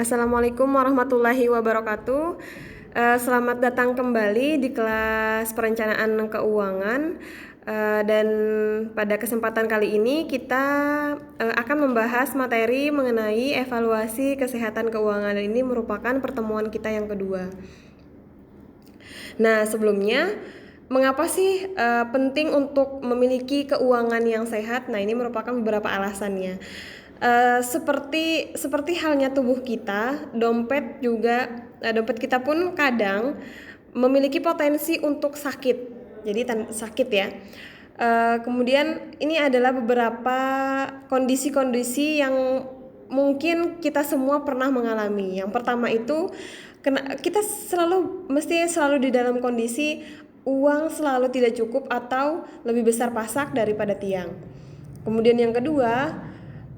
Assalamualaikum warahmatullahi wabarakatuh. Selamat datang kembali di kelas perencanaan keuangan. Dan pada kesempatan kali ini kita akan membahas materi mengenai evaluasi kesehatan keuangan. Dan ini merupakan pertemuan kita yang kedua. Nah, sebelumnya mengapa sih penting untuk memiliki keuangan yang sehat? Nah, ini merupakan beberapa alasannya. Seperti halnya tubuh kita, dompet kita pun kadang memiliki potensi untuk sakit. Jadi sakit ya. Kemudian ini adalah beberapa kondisi-kondisi yang mungkin kita semua pernah mengalami. Yang pertama itu kita mesti selalu di dalam kondisi uang selalu tidak cukup atau lebih besar pasak daripada tiang. Kemudian yang kedua,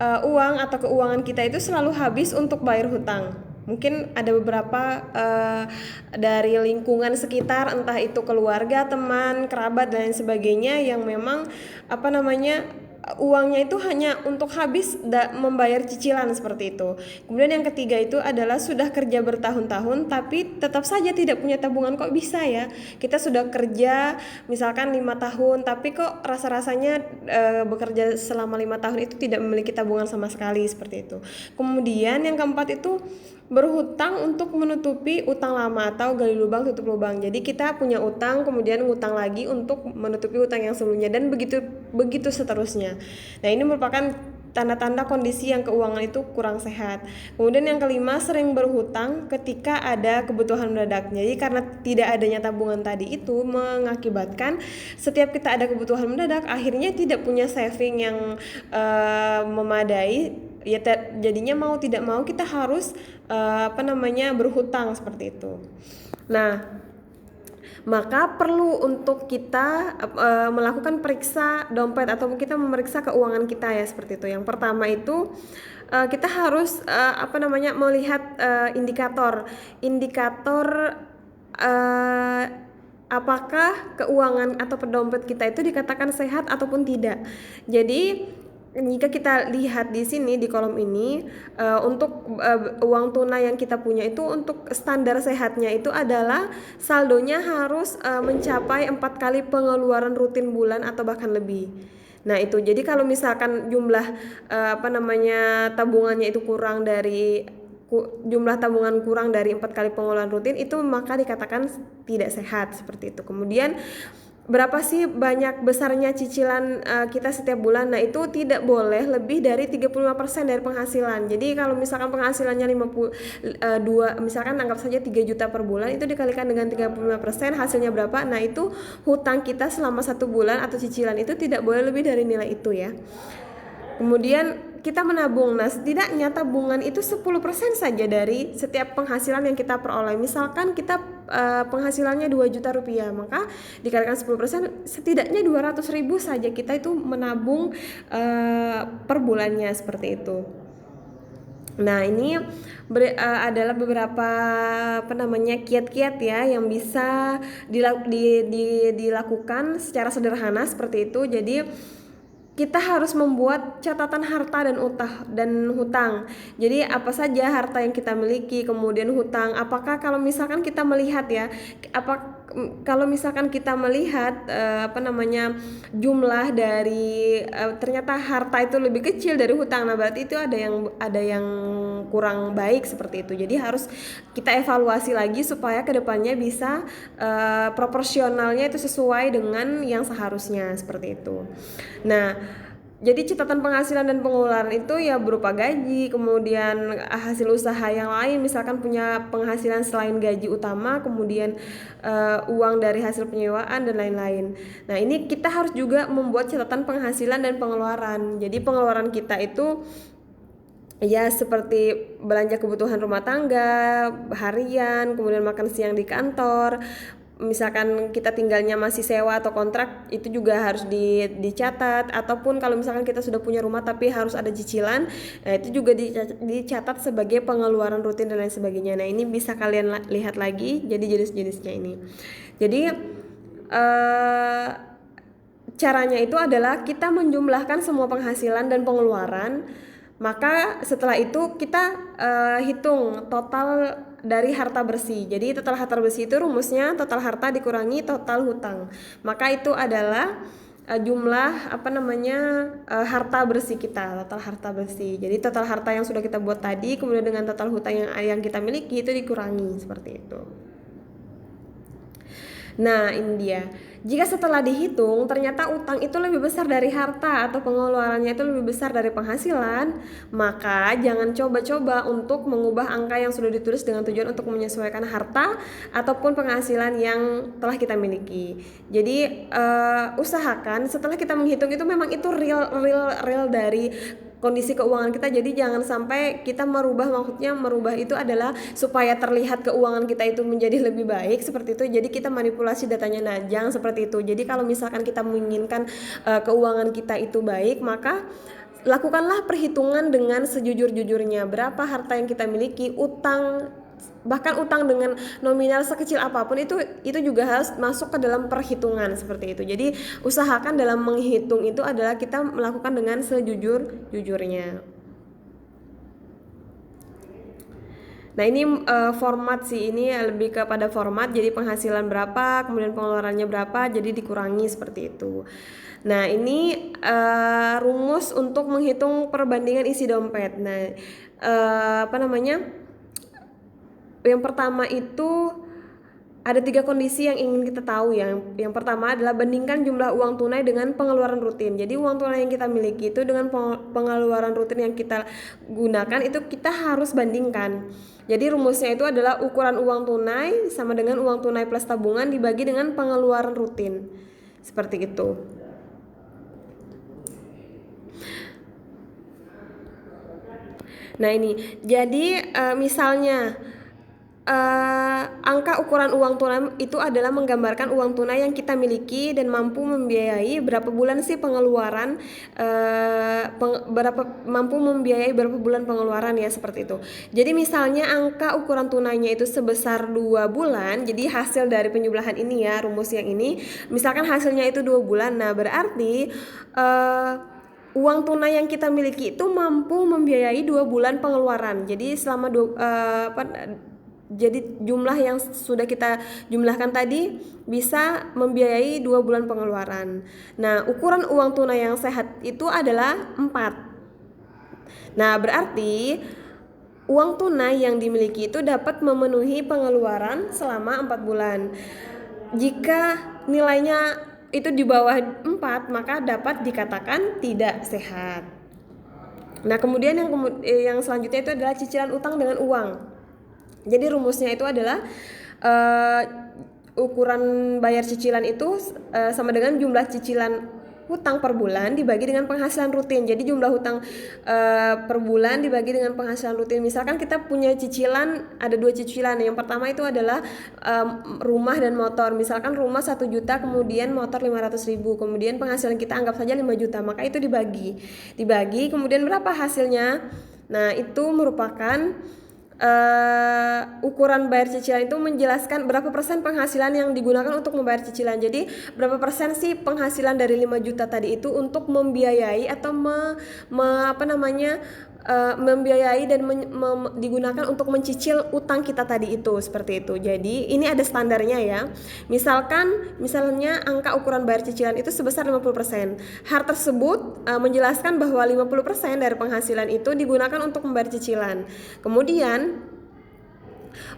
uang atau keuangan kita itu selalu habis untuk bayar hutang. Mungkin ada beberapa dari lingkungan sekitar, entah itu keluarga, teman, kerabat dan lain sebagainya, yang memang uangnya itu hanya untuk habis membayar cicilan seperti itu. Kemudian yang ketiga itu adalah sudah kerja bertahun-tahun tapi tetap saja tidak punya tabungan. Kok bisa ya? Kita sudah kerja misalkan 5 tahun tapi kok rasa-rasanya bekerja selama 5 tahun itu tidak memiliki tabungan sama sekali, seperti itu. Kemudian yang keempat itu berhutang untuk menutupi utang lama atau gali lubang tutup lubang. Jadi kita punya utang kemudian ngutang lagi untuk menutupi utang yang sebelumnya, dan begitu seterusnya. Nah, ini merupakan tanda-tanda kondisi yang keuangan itu kurang sehat. Kemudian yang kelima, sering berhutang ketika ada kebutuhan mendadak. Jadi karena tidak adanya tabungan tadi itu mengakibatkan setiap kita ada kebutuhan mendadak akhirnya tidak punya saving yang memadai. Ya, jadinya mau tidak mau kita harus berhutang seperti itu. Nah, maka perlu untuk kita melakukan periksa dompet atau kita memeriksa keuangan kita ya, seperti itu. Yang pertama itu kita harus melihat indikator apakah keuangan atau dompet kita itu dikatakan sehat ataupun tidak. Jadi jika kita lihat di sini di kolom ini, untuk uang tunai yang kita punya itu untuk standar sehatnya itu adalah saldonya harus mencapai 4 kali pengeluaran rutin bulan atau bahkan lebih. Nah, itu jadi kalau misalkan jumlah tabungannya itu jumlah tabungan kurang dari 4 kali pengeluaran rutin itu, maka dikatakan tidak sehat, seperti itu. Kemudian berapa sih banyak besarnya cicilan kita setiap bulan? Nah, itu tidak boleh lebih dari 35% dari penghasilan. Jadi kalau misalkan penghasilannya 52, misalkan anggap saja 3 juta per bulan, itu dikalikan dengan 35%, hasilnya berapa? Nah, itu hutang kita selama 1 bulan atau cicilan itu tidak boleh lebih dari nilai itu ya. Kemudian kita menabung. Nah, setidaknya tabungan itu 10% saja dari setiap penghasilan yang kita peroleh. Misalkan kita penghasilannya 2 juta rupiah, maka dikalikan 10%, setidaknya 200.000 saja kita itu menabung per bulannya, seperti itu. Nah, ini adalah beberapa kiat-kiat ya yang bisa dilakukan secara sederhana seperti itu. Jadi kita harus membuat catatan harta dan hutang. Jadi apa saja harta yang kita miliki, kemudian hutang. Apakah kalau misalkan kita melihat ya, kalau misalkan kita melihat jumlah dari ternyata harta itu lebih kecil dari hutang, nah berarti itu ada yang kurang baik, seperti itu. Jadi harus kita evaluasi lagi supaya kedepannya bisa proporsionalnya itu sesuai dengan yang seharusnya, seperti itu. Nah, jadi catatan penghasilan dan pengeluaran itu ya berupa gaji, kemudian hasil usaha yang lain, misalkan punya penghasilan selain gaji utama, kemudian uang dari hasil penyewaan dan lain-lain. Nah, ini kita harus juga membuat catatan penghasilan dan pengeluaran. Jadi pengeluaran kita itu ya seperti belanja kebutuhan rumah tangga harian, kemudian makan siang di kantor. Misalkan kita tinggalnya masih sewa atau kontrak, itu juga harus dicatat. Ataupun kalau misalkan kita sudah punya rumah tapi harus ada cicilan, nah itu juga dicatat sebagai pengeluaran rutin dan lain sebagainya. Nah, ini bisa kalian lihat lagi jadi jenis-jenisnya ini. Jadi caranya itu adalah kita menjumlahkan semua penghasilan dan pengeluaran Maka setelah itu kita hitung total dari harta bersih. Jadi total harta bersih itu rumusnya total harta dikurangi total hutang. Maka itu adalah jumlah harta bersih kita, total harta bersih. Jadi total harta yang sudah kita buat tadi kemudian dengan total hutang yang kita miliki itu dikurangi seperti itu. Nah, ini dia. Jika setelah dihitung ternyata utang itu lebih besar dari harta atau pengeluarannya itu lebih besar dari penghasilan, maka jangan coba-coba untuk mengubah angka yang sudah ditulis dengan tujuan untuk menyesuaikan harta ataupun penghasilan yang telah kita miliki. Jadi usahakan setelah kita menghitung itu memang itu real dari kondisi keuangan kita. Jadi jangan sampai kita maksudnya merubah itu adalah supaya terlihat keuangan kita itu menjadi lebih baik seperti itu. Jadi kita manipulasi datanya. Nah, jangan seperti itu. Jadi kalau misalkan kita menginginkan keuangan kita itu baik, maka lakukanlah perhitungan dengan sejujur-jujurnya. Berapa harta yang kita miliki, bahkan utang dengan nominal sekecil apapun itu juga harus masuk ke dalam perhitungan seperti itu. Jadi usahakan dalam menghitung itu adalah kita melakukan dengan sejujur-jujurnya. Nah, ini format sih, ini lebih kepada format. Jadi penghasilan berapa, kemudian pengeluarannya berapa, jadi dikurangi seperti itu. Nah, ini rumus untuk menghitung perbandingan isi dompet. Nah, yang pertama itu ada 3 kondisi yang ingin kita tahu. Yang pertama adalah bandingkan jumlah uang tunai dengan pengeluaran rutin. Jadi uang tunai yang kita miliki itu dengan pengeluaran rutin yang kita gunakan itu kita harus bandingkan. Jadi rumusnya itu adalah ukuran uang tunai sama dengan uang tunai plus tabungan dibagi dengan pengeluaran rutin. Seperti itu. Nah, ini jadi misalnya angka ukuran uang tunai itu adalah menggambarkan uang tunai yang kita miliki dan mampu membiayai berapa bulan sih pengeluaran, mampu membiayai berapa bulan pengeluaran ya, seperti itu. Jadi misalnya angka ukuran tunainya itu sebesar 2 bulan, jadi hasil dari penjumlahan ini ya, rumus yang ini, misalkan hasilnya itu 2 bulan, nah berarti uang tunai yang kita miliki itu mampu membiayai 2 bulan pengeluaran. Jadi selama jadi jumlah yang sudah kita jumlahkan tadi bisa membiayai 2 bulan pengeluaran. Nah, ukuran uang tunai yang sehat itu adalah 4. Nah, berarti uang tunai yang dimiliki itu dapat memenuhi pengeluaran selama 4 bulan. Jika nilainya itu di bawah 4, maka dapat dikatakan tidak sehat. Nah, kemudian yang selanjutnya itu adalah cicilan utang dengan uang. Jadi rumusnya itu adalah ukuran bayar cicilan itu sama dengan jumlah cicilan hutang per bulan dibagi dengan penghasilan rutin. Jadi jumlah hutang per bulan dibagi dengan penghasilan rutin. Misalkan kita punya cicilan, ada 2 cicilan. Yang pertama itu adalah rumah dan motor. Misalkan rumah 1 juta, kemudian motor 500.000. Kemudian penghasilan kita anggap saja 5 juta. Maka itu dibagi. Kemudian berapa hasilnya? Nah, itu merupakan ukuran bayar cicilan itu menjelaskan berapa persen penghasilan yang digunakan untuk membayar cicilan. Jadi berapa persen sih penghasilan dari 5 juta tadi itu untuk membiayai atau membiayai dan digunakan untuk mencicil utang kita tadi itu, seperti itu. Jadi ini ada standarnya ya. Misalnya angka ukuran bayar cicilan itu sebesar 50%. Hal tersebut menjelaskan bahwa 50% dari penghasilan itu digunakan untuk membayar cicilan. Kemudian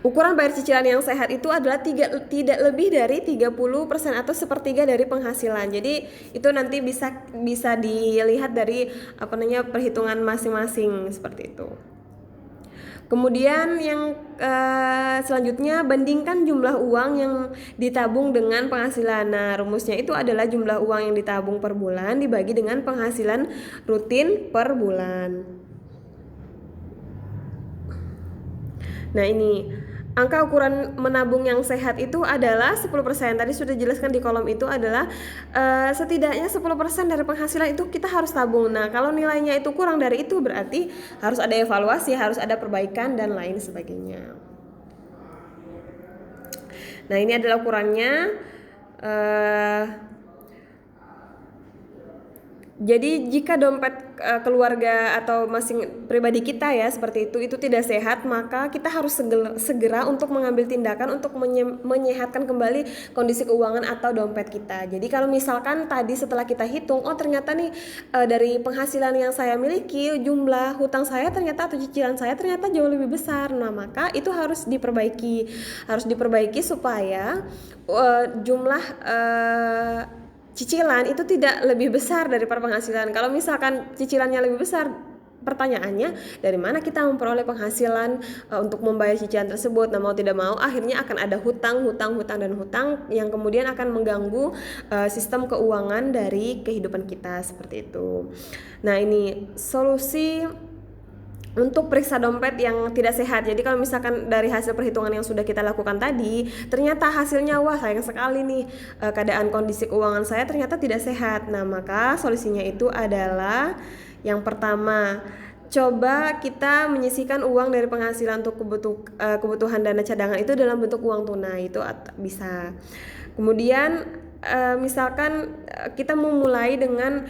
ukuran bayar cicilan yang sehat itu adalah tidak lebih dari 30% atau sepertiga dari penghasilan. Jadi itu nanti bisa dilihat dari perhitungan masing-masing, seperti itu. Kemudian yang selanjutnya bandingkan jumlah uang yang ditabung dengan penghasilan. Nah, rumusnya itu adalah jumlah uang yang ditabung per bulan dibagi dengan penghasilan rutin per bulan. Nah, ini angka ukuran menabung yang sehat itu adalah 10%. Tadi sudah dijelaskan di kolom itu adalah setidaknya 10% dari penghasilan itu kita harus tabung. Nah, kalau nilainya itu kurang dari itu berarti harus ada evaluasi, harus ada perbaikan dan lain sebagainya. Nah, ini adalah ukurannya. Jadi jika dompet keluarga atau masing pribadi kita ya seperti itu tidak sehat, maka kita harus segera untuk mengambil tindakan untuk menyehatkan kembali kondisi keuangan atau dompet kita. Jadi kalau misalkan tadi setelah kita hitung, oh ternyata nih dari penghasilan yang saya miliki, jumlah hutang saya ternyata atau cicilan saya ternyata jauh lebih besar. Nah, maka itu harus diperbaiki supaya jumlah cicilan itu tidak lebih besar daripada penghasilan. Kalau misalkan cicilannya lebih besar, pertanyaannya dari mana kita memperoleh penghasilan untuk membayar cicilan tersebut. Nah, mau tidak mau akhirnya akan ada hutang yang kemudian akan mengganggu sistem keuangan dari kehidupan kita seperti itu. Nah, ini solusi untuk periksa dompet yang tidak sehat. Jadi kalau misalkan dari hasil perhitungan yang sudah kita lakukan tadi, ternyata hasilnya wah sayang sekali nih, keadaan kondisi keuangan saya ternyata tidak sehat. Nah, maka solusinya itu adalah yang pertama, coba kita menyisihkan uang dari penghasilan untuk kebutuhan dana cadangan itu dalam bentuk uang tunai, itu bisa. Kemudian misalkan kita memulai dengan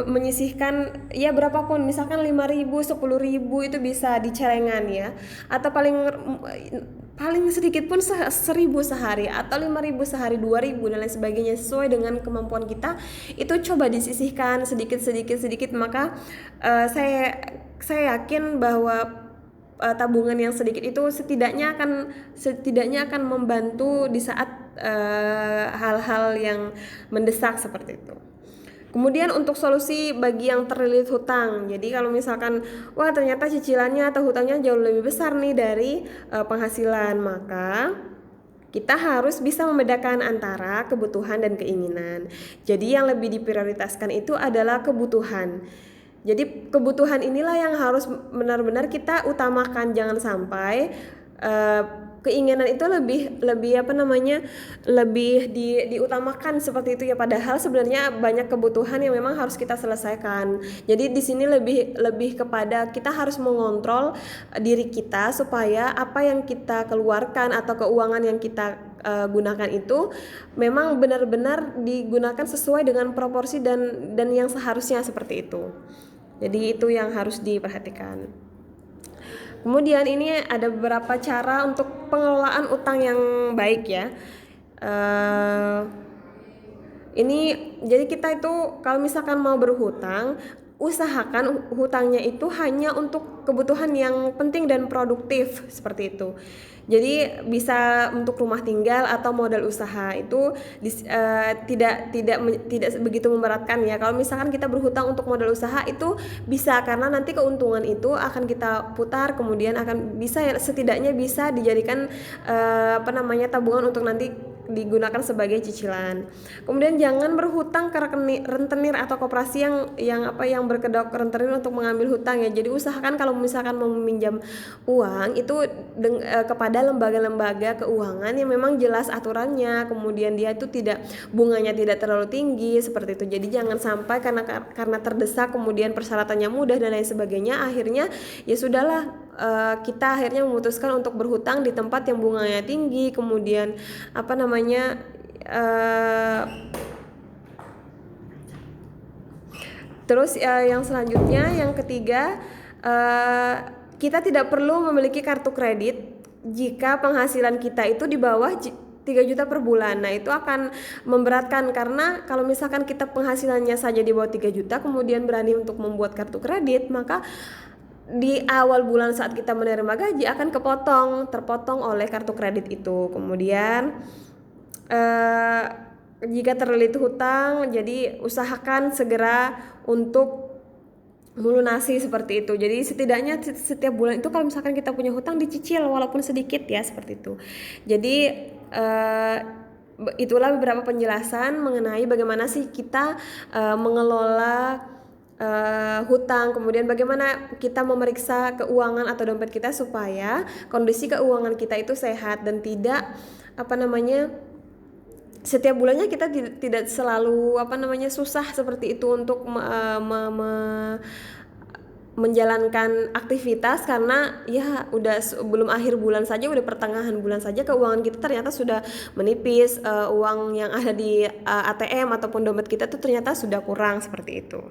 menyisihkan ya berapapun, misalkan 5.000, 10.000 itu bisa di celengan ya, atau paling sedikit pun 1.000 sehari atau 5.000 sehari, 2.000 dan lain sebagainya, sesuai dengan kemampuan kita. Itu coba disisihkan sedikit, maka saya yakin bahwa tabungan yang sedikit itu setidaknya akan membantu di saat hal-hal yang mendesak seperti itu. Kemudian untuk solusi bagi yang terlilit hutang, jadi kalau misalkan wah ternyata cicilannya atau hutangnya jauh lebih besar nih dari penghasilan, maka kita harus bisa membedakan antara kebutuhan dan keinginan. Jadi yang lebih diprioritaskan itu adalah kebutuhan. Jadi kebutuhan inilah yang harus benar-benar kita utamakan, jangan sampai keinginan itu lebih diutamakan seperti itu ya, padahal sebenarnya banyak kebutuhan yang memang harus kita selesaikan. Jadi di sini lebih kepada kita harus mengontrol diri kita supaya apa yang kita keluarkan atau keuangan yang kita gunakan itu memang benar-benar digunakan sesuai dengan proporsi dan yang seharusnya seperti itu. Jadi itu yang harus diperhatikan. Kemudian ini ada beberapa cara untuk pengelolaan utang yang baik ya. Ini jadi kita itu kalau misalkan mau berhutang, usahakan hutangnya itu hanya untuk kebutuhan yang penting dan produktif seperti itu. Jadi bisa untuk rumah tinggal atau modal usaha itu tidak begitu memberatkan ya. Kalau misalkan kita berhutang untuk modal usaha itu bisa, karena nanti keuntungan itu akan kita putar, kemudian akan bisa setidaknya bisa dijadikan tabungan untuk nanti digunakan sebagai cicilan. Kemudian jangan berhutang ke rentenir atau koperasi yang berkedok rentenir untuk mengambil hutang ya. Jadi usahakan kalau misalkan mau meminjam uang itu kepada lembaga-lembaga keuangan yang memang jelas aturannya, kemudian dia itu bunganya tidak terlalu tinggi seperti itu. Jadi jangan sampai karena terdesak kemudian persyaratannya mudah dan lain sebagainya, akhirnya ya sudahlah, kita akhirnya memutuskan untuk berhutang di tempat yang bunganya tinggi, kemudian terus yang selanjutnya, yang ketiga, kita tidak perlu memiliki kartu kredit jika penghasilan kita itu di bawah 3 juta per bulan. Nah, itu akan memberatkan, karena kalau misalkan kita penghasilannya saja di bawah 3 juta kemudian berani untuk membuat kartu kredit, maka di awal bulan saat kita menerima gaji akan terpotong oleh kartu kredit itu. Kemudian jika terlilit hutang, jadi usahakan segera untuk melunasi seperti itu. Jadi setidaknya setiap bulan itu kalau misalkan kita punya hutang dicicil walaupun sedikit ya, seperti itu. Jadi itulah beberapa penjelasan mengenai bagaimana sih kita mengelola hutang, kemudian bagaimana kita memeriksa keuangan atau dompet kita supaya kondisi keuangan kita itu sehat dan tidak setiap bulannya kita tidak selalu susah seperti itu untuk menjalankan aktivitas, karena ya udah sebelum akhir bulan saja, udah pertengahan bulan saja keuangan kita ternyata sudah menipis, uang yang ada di ATM ataupun dompet kita tuh ternyata sudah kurang seperti itu.